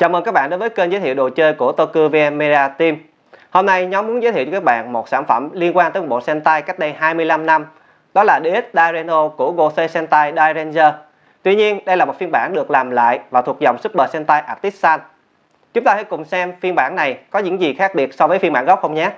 Chào mừng các bạn đến với kênh giới thiệu đồ chơi của Tokyo VM Media Team. Hôm nay nhóm muốn giới thiệu cho các bạn một sản phẩm liên quan tới một bộ Sentai cách đây 25 năm. Đó là DX Daireno của Gosei Sentai Dairanger. Tuy nhiên, đây là một phiên bản được làm lại và thuộc dòng Super Sentai Artisan. Chúng ta hãy cùng xem phiên bản này có những gì khác biệt so với phiên bản gốc không nhé.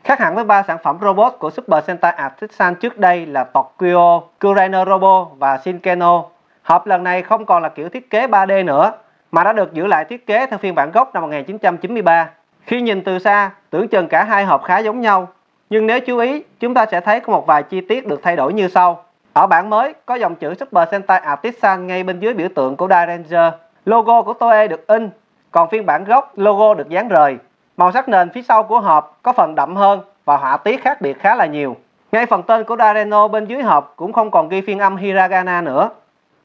Khác hẳn với 3 sản phẩm robot của Super Sentai Artisan trước đây là Tokyo, Kuraino Robo và Shinkeno, hộp lần này không còn là kiểu thiết kế 3D nữa, mà đã được giữ lại thiết kế theo phiên bản gốc năm 1993. Khi nhìn từ xa, tưởng chừng cả hai hộp khá giống nhau, nhưng nếu chú ý, chúng ta sẽ thấy có một vài chi tiết được thay đổi như sau. Ở bản mới, có dòng chữ Super Sentai Artisan ngay bên dưới biểu tượng của Dairanger. Logo của Toei được in, còn phiên bản gốc, logo được dán rời. Màu sắc nền phía sau của hộp có phần đậm hơn và họa tiết khác biệt khá là nhiều. Ngay phần tên của Daireno bên dưới hộp cũng không còn ghi phiên âm Hiragana nữa.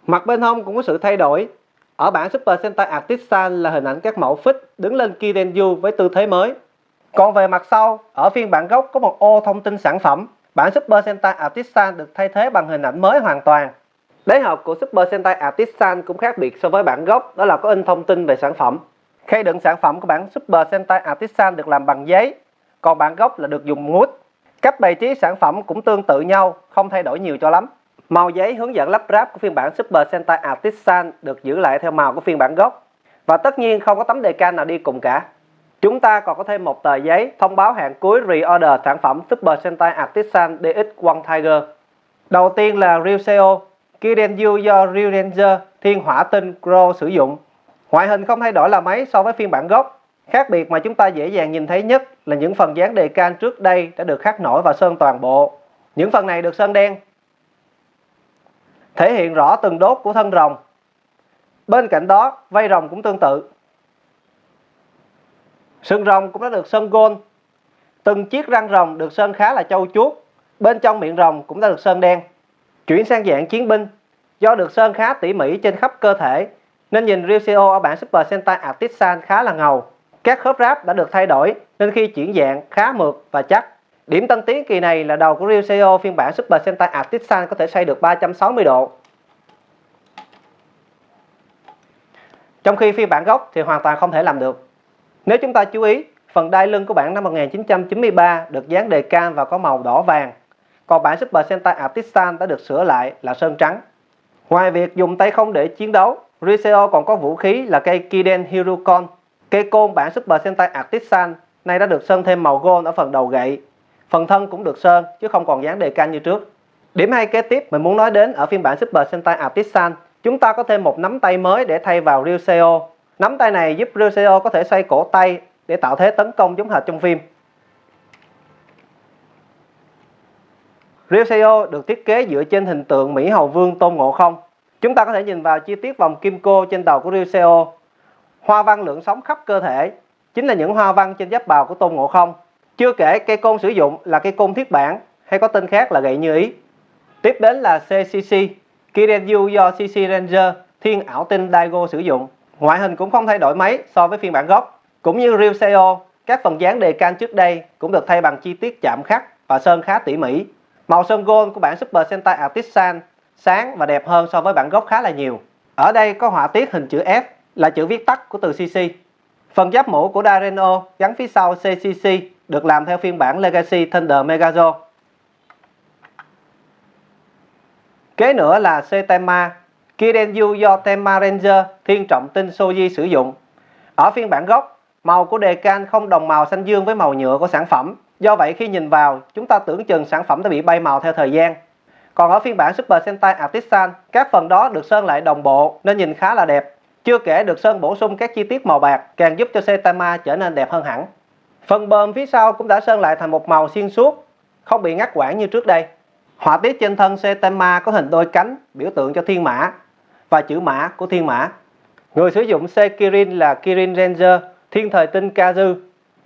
Mặt bên hông cũng có sự thay đổi. Ở bản Super Sentai Artisan là hình ảnh các mẫu phích đứng lên Kirenju với tư thế mới. Còn về mặt sau, ở phiên bản gốc có một ô thông tin sản phẩm. Bản Super Sentai Artisan được thay thế bằng hình ảnh mới hoàn toàn. Đáy hộp của Super Sentai Artisan cũng khác biệt so với bản gốc, đó là có in thông tin về sản phẩm. Khay đựng sản phẩm của bản Super Sentai Artisan được làm bằng giấy, còn bản gốc là được dùng mút. Cách bày trí sản phẩm cũng tương tự nhau, không thay đổi nhiều cho lắm. Màu giấy hướng dẫn lắp ráp của phiên bản Super Sentai Artisan được giữ lại theo màu của phiên bản gốc. Và tất nhiên không có tấm đề can nào đi cùng cả. Chúng ta còn có thêm một tờ giấy thông báo hạn cuối re-order sản phẩm Super Sentai Artisan DX One Tiger. Đầu tiên là Ryuseo, Kirenju do Ryuranger Thiên Hỏa Tinh Crow sử dụng. Ngoại hình không thay đổi là mấy so với phiên bản gốc. Khác biệt mà chúng ta dễ dàng nhìn thấy nhất là những phần dán đề can trước đây đã được khắc nổi và sơn toàn bộ. Những phần này được sơn đen, thể hiện rõ từng đốt của thân rồng. Bên cạnh đó, vây rồng cũng tương tự. Sừng rồng cũng đã được sơn gold. Từng chiếc răng rồng được sơn khá là trau chuốt. Bên trong miệng rồng cũng đã được sơn đen. Chuyển sang dạng chiến binh, do được sơn khá tỉ mỉ trên khắp cơ thể, nên nhìn Ryuseo ở bản Super Sentai Artisan khá là ngầu. Các khớp ráp đã được thay đổi nên khi chuyển dạng khá mượt và chắc. Điểm tân tiến kỳ này là đầu của Ryuseo phiên bản Super Sentai Artisan có thể xoay được 360 độ. Trong khi phiên bản gốc thì hoàn toàn không thể làm được. Nếu chúng ta chú ý, phần đai lưng của bản năm 1993 được dán đề can và có màu đỏ vàng. Còn bản Super Sentai Artisan đã được sửa lại là sơn trắng. Ngoài việc dùng tay không để chiến đấu, Ryuseo còn có vũ khí là cây Kiden Hirukon. Cây côn bản Super Sentai Artisan nay đã được sơn thêm màu gold ở phần đầu gậy. Phần thân cũng được sơn chứ không còn dán đề can như trước. Điểm hay kế tiếp mình muốn nói đến ở phiên bản Super Sentai Artisan, chúng ta có thêm một nắm tay mới để thay vào Ryuseo. Nắm tay này giúp Ryuseo có thể xoay cổ tay để tạo thế tấn công giống hệt trong phim. Ryuseo được thiết kế dựa trên hình tượng Mỹ Hầu Vương Tôn Ngộ Không. Chúng ta có thể nhìn vào chi tiết vòng kim cô trên đầu của Ryuseo. Hoa văn lượn sóng khắp cơ thể chính là những hoa văn trên giáp bào của Tôn Ngộ Không. Chưa kể cây côn sử dụng là cây côn thiết bản hay có tên khác là gậy như ý. Tiếp đến là CCC, Kirenju do CC Ranger Thiên Ảo Tinh Daigo sử dụng. Ngoại hình cũng không thay đổi mấy so với phiên bản gốc. Cũng như Ryuseo, các phần dán đề can trước đây cũng được thay bằng chi tiết chạm khắc và sơn khá tỉ mỉ. Màu sơn gold của bản Super Sentai Artisan sáng và đẹp hơn so với bản gốc khá là nhiều. Ở đây có họa tiết hình chữ S là chữ viết tắt của từ CC. Phần giáp mũ của Daireno gắn phía sau CCC được làm theo phiên bản Legacy Thunder Megazord. Kế nữa là C-Tenma, Kirenju do Tenma Ranger Thiên Trọng Tinh Soji sử dụng. Ở phiên bản gốc, màu của đề can không đồng màu xanh dương với màu nhựa của sản phẩm. Do vậy khi nhìn vào, chúng ta tưởng chừng sản phẩm đã bị bay màu theo thời gian. Còn ở phiên bản Super Sentai Artisan, các phần đó được sơn lại đồng bộ nên nhìn khá là đẹp. Chưa kể được sơn bổ sung các chi tiết màu bạc càng giúp cho Saitama trở nên đẹp hơn hẳn. Phần bờm phía sau cũng đã sơn lại thành một màu xuyên suốt, không bị ngắt quãng như trước đây. Họa tiết trên thân Saitama có hình đôi cánh biểu tượng cho thiên mã và chữ mã của thiên mã. Người sử dụng Sekirin là Kirin Ranger Thiên Thời Tinh Kazu.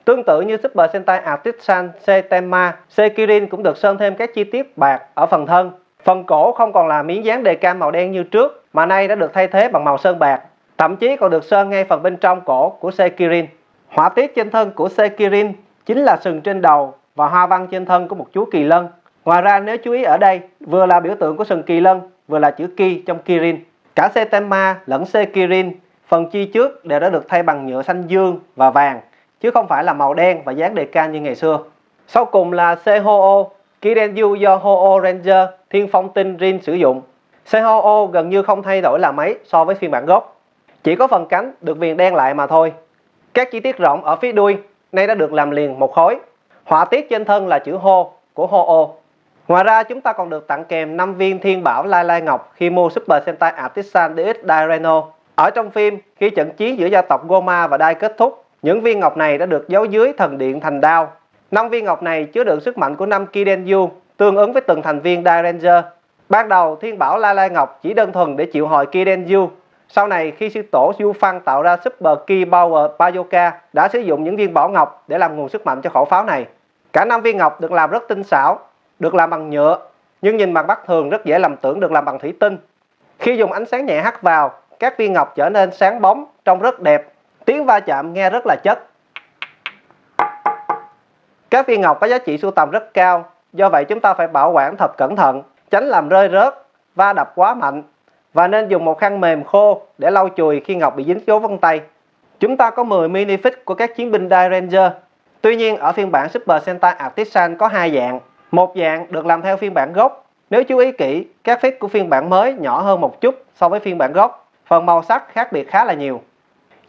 Tương tự như Super Sentai Artisan Saitama, Sekirin cũng được sơn thêm các chi tiết bạc ở phần thân. Phần cổ không còn là miếng dán đề can màu đen như trước mà nay đã được thay thế bằng màu sơn bạc. Thậm chí còn được sơn ngay phần bên trong cổ của Sekirin. Họa tiết trên thân của Sekirin chính là sừng trên đầu và hoa văn trên thân của một chú kỳ lân. Ngoài ra nếu chú ý ở đây, vừa là biểu tượng của sừng kỳ lân, vừa là chữ Ki trong Kirin. Cả xe Tenma lẫn xe Kirin, phần chi trước đều đã được thay bằng nhựa xanh dương và vàng, chứ không phải là màu đen và dán đề can như ngày xưa. Sau cùng là xe Ho-Oh, Kirenyu do Ho-Oh Ranger Thiên Phong Tinh Rin sử dụng. Xe Ho-Oh gần như không thay đổi là mấy so với phiên bản gốc, chỉ có phần cánh được viền đen lại mà thôi. Các chi tiết rộng ở phía đuôi nay đã được làm liền một khối. Họa tiết trên thân là chữ Ho của Ho-Oh. Ngoài ra chúng ta còn được tặng kèm 5 viên Thiên Bảo Lai Lai Ngọc khi mua Super Sentai Artisan DX Dai-Reno. Ở trong phim, khi trận chiến giữa gia tộc Goma và Dai kết thúc, những viên ngọc này đã được giấu dưới thần điện thành đao. 5 viên ngọc này chứa đựng sức mạnh của 5 Kidenyu, tương ứng với từng thành viên Dai Ranger. Ban đầu, Thiên Bảo Lai Lai Ngọc chỉ đơn thuần để triệu hồi Kidenyu. Sau này, khi sư tổ Yu Fan tạo ra Super Ki Power Bazooka, đã sử dụng những viên bảo ngọc để làm nguồn sức mạnh cho khẩu pháo này. Cả 5 viên ngọc được làm rất tinh xảo, được làm bằng nhựa, nhưng nhìn mặt mắt thường rất dễ lầm tưởng được làm bằng thủy tinh. Khi dùng ánh sáng nhẹ hắt vào, các viên ngọc trở nên sáng bóng, trông rất đẹp. Tiếng va chạm nghe rất là chất. Các viên ngọc có giá trị sưu tầm rất cao, do vậy chúng ta phải bảo quản thật cẩn thận, tránh làm rơi rớt, va đập quá mạnh, và nên dùng một khăn mềm khô để lau chùi khi ngọc bị dính dấu vân tay. Chúng ta có 10 minifig của các chiến binh Dai Ranger. Tuy nhiên ở phiên bản Super Sentai Artisan có 2 dạng. Một dạng được làm theo phiên bản gốc. Nếu chú ý kỹ, các fig của phiên bản mới nhỏ hơn một chút so với phiên bản gốc. Phần màu sắc khác biệt khá là nhiều.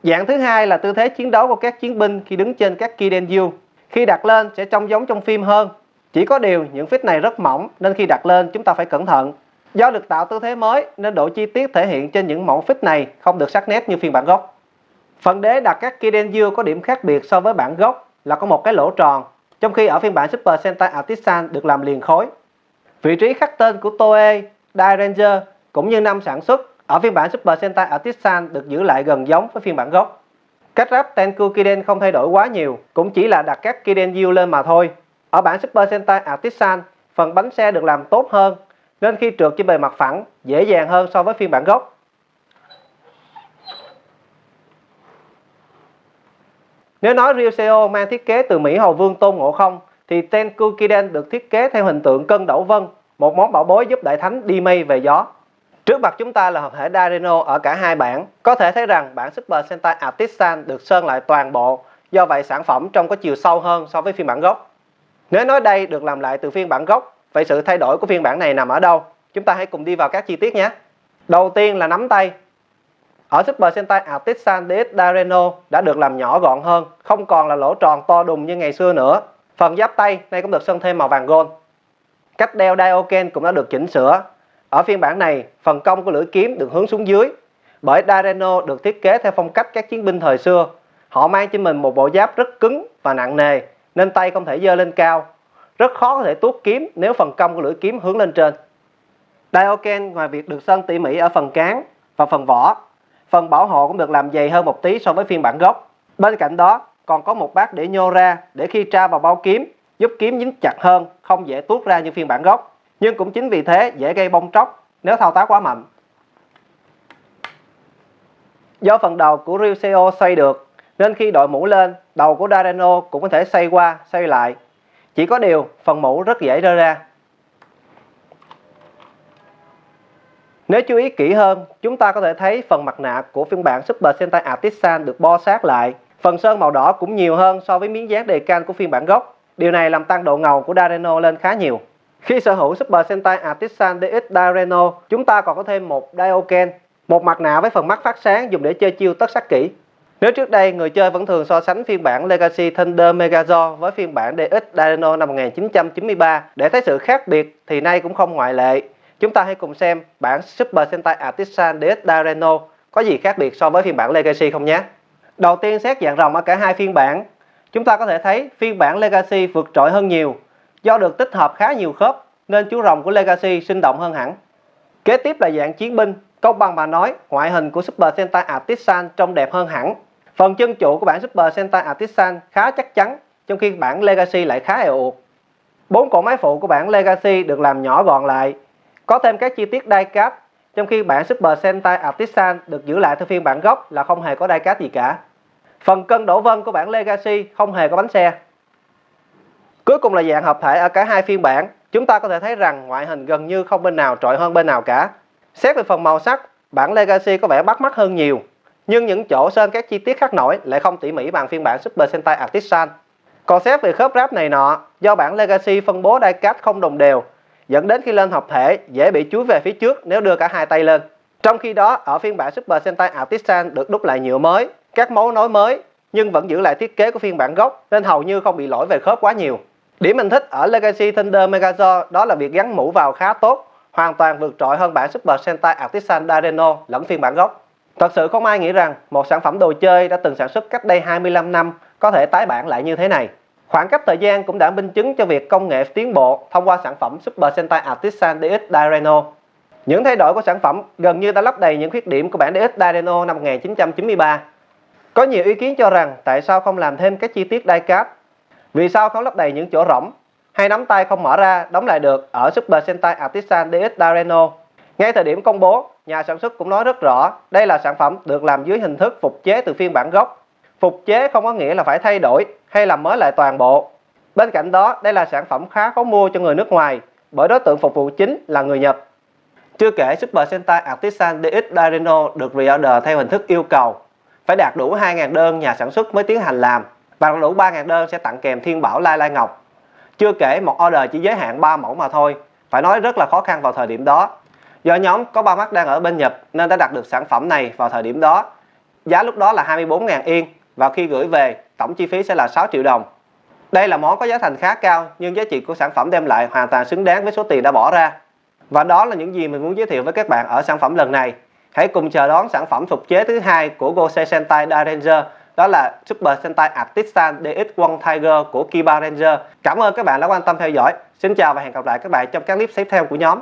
Dạng thứ hai là tư thế chiến đấu của các chiến binh khi đứng trên các Kidenyu. Khi đặt lên sẽ trông giống trong phim hơn. Chỉ có điều những fig này rất mỏng nên khi đặt lên chúng ta phải cẩn thận. Do được tạo tư thế mới nên độ chi tiết thể hiện trên những mẫu fig này không được sắc nét như phiên bản gốc. Phần đế đặt các Kidenyu có điểm khác biệt so với bản gốc là có một cái lỗ tròn, trong khi ở phiên bản Super Sentai Artisan được làm liền khối. Vị trí khắc tên của Toei, Dai Ranger cũng như năm sản xuất ở phiên bản Super Sentai Artisan được giữ lại gần giống với phiên bản gốc. Cách ráp Tenku Kiden không thay đổi quá nhiều, cũng chỉ là đặt các Kidenyu lên mà thôi. Ở bản Super Sentai Artisan, phần bánh xe được làm tốt hơn, nên khi trượt trên bề mặt phẳng dễ dàng hơn so với phiên bản gốc. Nếu nói Ryuseo mang thiết kế từ Mỹ Hầu Vương Tôn Ngộ Không, thì Tenku Kiden được thiết kế theo hình tượng cân đẩu vân, một món bảo bối giúp đại thánh đi mây về gió. Trước mặt chúng ta là hợp thể Dai-Reno ở cả hai bản. Có thể thấy rằng bản Super Sentai Artisan được sơn lại toàn bộ, do vậy sản phẩm trông có chiều sâu hơn so với phiên bản gốc. Nếu nói đây được làm lại từ phiên bản gốc, vậy sự thay đổi của phiên bản này nằm ở đâu? Chúng ta hãy cùng đi vào các chi tiết nhé. Đầu tiên là nắm tay. Ở Super Sentai Artisan DX Dai-Reno đã được làm nhỏ gọn hơn, không còn là lỗ tròn to đùng như ngày xưa nữa. Phần giáp tay này cũng được sơn thêm màu vàng gold. Cách đeo Daioken cũng đã được chỉnh sửa. Ở phiên bản này, phần cong của lưỡi kiếm được hướng xuống dưới, bởi Dai-Reno được thiết kế theo phong cách các chiến binh thời xưa. Họ mang trên mình một bộ giáp rất cứng và nặng nề, nên tay không thể giơ lên cao. Rất khó có thể tuốt kiếm nếu phần cong của lưỡi kiếm hướng lên trên. Daioken ngoài việc được sơn tỉ mỉ ở phần cán và phần vỏ, phần bảo hộ cũng được làm dày hơn một tí so với phiên bản gốc. Bên cạnh đó còn có một bát để nhô ra để khi tra vào bao kiếm, giúp kiếm dính chặt hơn, không dễ tuốt ra như phiên bản gốc. Nhưng cũng chính vì thế dễ gây bong tróc nếu thao tác quá mạnh. Do phần đầu của Ryuseo xoay được, nên khi đội mũ lên, đầu của Dai-Reno cũng có thể xoay qua, xoay lại. Chỉ có điều, phần mũ rất dễ rơi ra. Nếu chú ý kỹ hơn, chúng ta có thể thấy phần mặt nạ của phiên bản Super Sentai Artisan được bo sát lại. Phần sơn màu đỏ cũng nhiều hơn so với miếng dán đề can của phiên bản gốc. Điều này làm tăng độ ngầu của Dai-Reno lên khá nhiều. Khi sở hữu Super Sentai Artisan DX Dai-Reno, chúng ta còn có thêm một Daioken, một mặt nạ với phần mắt phát sáng dùng để chơi chiêu tất sắc kỹ. Nếu trước đây người chơi vẫn thường so sánh phiên bản Legacy Thunder Megazord với phiên bản DX Dai-Reno năm 1993 để thấy sự khác biệt, thì nay cũng không ngoại lệ. Chúng ta hãy cùng xem bản Super Sentai Artisan DX Dai-Reno có gì khác biệt so với phiên bản Legacy không nhé. Đầu tiên xét dạng rộng ở cả hai phiên bản, chúng ta có thể thấy phiên bản Legacy vượt trội hơn nhiều. Do được tích hợp khá nhiều khớp nên chú rồng của Legacy sinh động hơn hẳn. Kế tiếp là dạng chiến binh. Công bằng mà nói, ngoại hình của Super Sentai Artisan trông đẹp hơn hẳn. Phần chân trụ của bản Super Sentai Artisan khá chắc chắn, trong khi bản Legacy lại khá eo uột. 4 cỗ máy phụ của bản Legacy được làm nhỏ gọn lại, có thêm các chi tiết die-cast, trong khi bản Super Sentai Artisan được giữ lại theo phiên bản gốc là không hề có die-cast gì cả. Phần cân đổ vân của bản Legacy không hề có bánh xe. Cuối cùng là dạng hợp thể ở cả hai phiên bản. Chúng ta có thể thấy rằng ngoại hình gần như không bên nào trội hơn bên nào cả. Xét về phần màu sắc, bản Legacy có vẻ bắt mắt hơn nhiều, nhưng những chỗ sơn các chi tiết khắc nổi lại không tỉ mỉ bằng phiên bản Super Sentai Artisan. Còn xét về khớp ráp này nọ, do bản Legacy phân bố die-cast không đồng đều, dẫn đến khi lên hợp thể dễ bị chúi về phía trước nếu đưa cả hai tay lên. Trong khi đó, ở phiên bản Super Sentai Artisan được đúc lại nhựa mới, các mấu nối mới, nhưng vẫn giữ lại thiết kế của phiên bản gốc nên hầu như không bị lỗi về khớp quá nhiều. Điểm mình thích ở Legacy Thunder Megazord đó là việc gắn mũ vào khá tốt, hoàn toàn vượt trội hơn bản Super Sentai Artisan Dyreno lẫn phiên bản gốc. Thật sự không ai nghĩ rằng một sản phẩm đồ chơi đã từng sản xuất cách đây 25 năm có thể tái bản lại như thế này. Khoảng cách thời gian cũng đã minh chứng cho việc công nghệ tiến bộ thông qua sản phẩm Super Sentai Artisan DX Dyreno. Những thay đổi của sản phẩm gần như đã lấp đầy những khuyết điểm của bản DX Dyreno năm 1993. Có nhiều ý kiến cho rằng tại sao không làm thêm các chi tiết die-cast, vì sao không lấp đầy những chỗ rỗng, hay nắm tay không mở ra đóng lại được ở Super Sentai Artisan DX Dyreno. Ngay thời điểm công bố, nhà sản xuất cũng nói rất rõ đây là sản phẩm được làm dưới hình thức phục chế từ phiên bản gốc. Phục chế không có nghĩa là phải thay đổi hay làm mới lại toàn bộ. Bên cạnh đó, đây là sản phẩm khá khó mua cho người nước ngoài bởi đối tượng phục vụ chính là người Nhật. Chưa kể Super Sentai Artisan DX Dyreno được pre-order theo hình thức yêu cầu, phải đạt đủ 2.000 đơn nhà sản xuất mới tiến hành làm, và đạt đủ 3.000 đơn sẽ tặng kèm Thiên Bảo Lai Lai Ngọc. Chưa kể một order chỉ giới hạn 3 mẫu mà thôi, phải nói rất là khó khăn vào thời điểm đó. Do nhóm có 3 mắt đang ở bên Nhật nên đã đặt được sản phẩm này vào thời điểm đó. Giá lúc đó là 24.000 Yên và khi gửi về, tổng chi phí sẽ là 6 triệu đồng. Đây là món có giá thành khá cao nhưng giá trị của sản phẩm đem lại hoàn toàn xứng đáng với số tiền đã bỏ ra. Và đó là những gì mình muốn giới thiệu với các bạn ở sản phẩm lần này. Hãy cùng chờ đón sản phẩm phục chế thứ hai của Gosei Sentai Dairanger, đó là Super Sentai Artisan DX One Tiger của Kiba Ranger. Cảm ơn các bạn đã quan tâm theo dõi. Xin chào và hẹn gặp lại các bạn trong các clip tiếp theo của nhóm.